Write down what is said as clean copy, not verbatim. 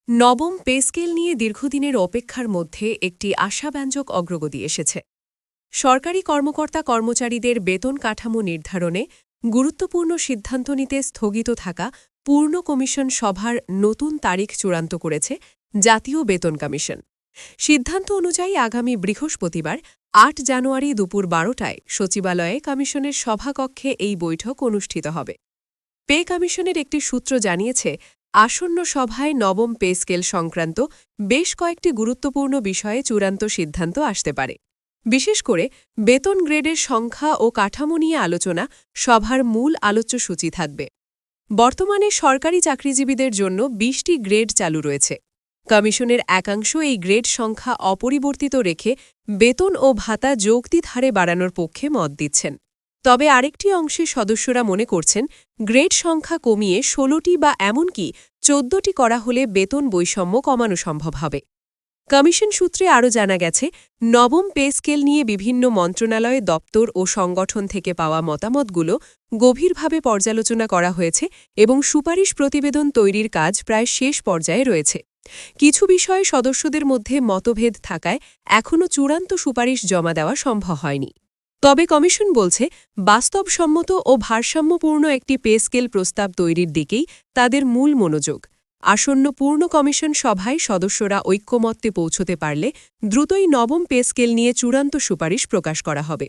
নবম pay scale নিয়ে দীর্ঘদিনের অপেক্ষার মধ্যে একটি আশাব্যঞ্জক অগ্রগতি এসেছে। সরকারি কর্মকর্তা কর্মচারীদের বেতন কাঠামো নির্ধারণে গুরুত্বপূর্ণ সিদ্ধান্ত নিতে স্থগিত থাকা পূর্ণ কমিশন সভার নতুন তারিখ চূড়ান্ত করেছে জাতীয় বেতন কমিশন। সিদ্ধান্ত অনুযায়ী আগামী বৃহস্পতিবার ৮ জানুয়ারি দুপুর ১২টায় সচিবালয়ে কমিশনের সভাকক্ষে এই বৈঠক অনুষ্ঠিত হবে। পে কমিশনের একটি সূত্র জানিয়েছে, আসন্ন সভায় নবম পে স্কেল সংক্রান্ত বেশ কয়েকটি গুরুত্বপূর্ণ বিষয়ে চূড়ান্ত সিদ্ধান্ত আসতে পারে। বিশেষ করে বেতন গ্রেডের সংখ্যা ও কাঠামো নিয়ে আলোচনা সভার মূল আলোচ্যসূচি থাকবে। বর্তমানে সরকারি চাকরিজীবীদের জন্য ২০টি গ্রেড চালু রয়েছে। কমিশনের একাংশ এই গ্রেড সংখ্যা অপরিবর্তিত রেখে বেতন ও ভাতা যৌক্তিক হারে বাড়ানোর পক্ষে মত দিচ্ছেন। তবে আরেকটি অংশের সদস্যরা মনে করছেন, গ্রেড সংখ্যা কমিয়ে ১৬টি বা এমনকি ১৪টি করা হলে বেতন বৈষম্য কমানো সম্ভব হবে। কমিশন সূত্রে আরও জানা গেছে, নবম পে স্কেল নিয়ে বিভিন্ন মন্ত্রণালয়, দপ্তর ও সংগঠন থেকে পাওয়া মতামতগুলো গভীরভাবে পর্যালোচনা করা হয়েছে এবং সুপারিশ প্রতিবেদন তৈরির কাজ প্রায় শেষ পর্যায়ে রয়েছে। কিছু বিষয়ে সদস্যদের মধ্যে মতভেদ থাকায় এখনও চূড়ান্ত সুপারিশ জমা দেওয়া সম্ভব হয়নি। তবে কমিশন বলছে, বাস্তবসম্মত ও ভারসাম্যপূর্ণ একটি পে স্কেল প্রস্তাব তৈরির দিকেই তাদের মূল মনোযোগ। আসন্ন পূর্ণ কমিশন সভায় সদস্যরা ঐক্যমত্যে পৌঁছতে পারলে দ্রুতই নবম পে স্কেল নিয়ে চূড়ান্ত সুপারিশ প্রকাশ করা হবে।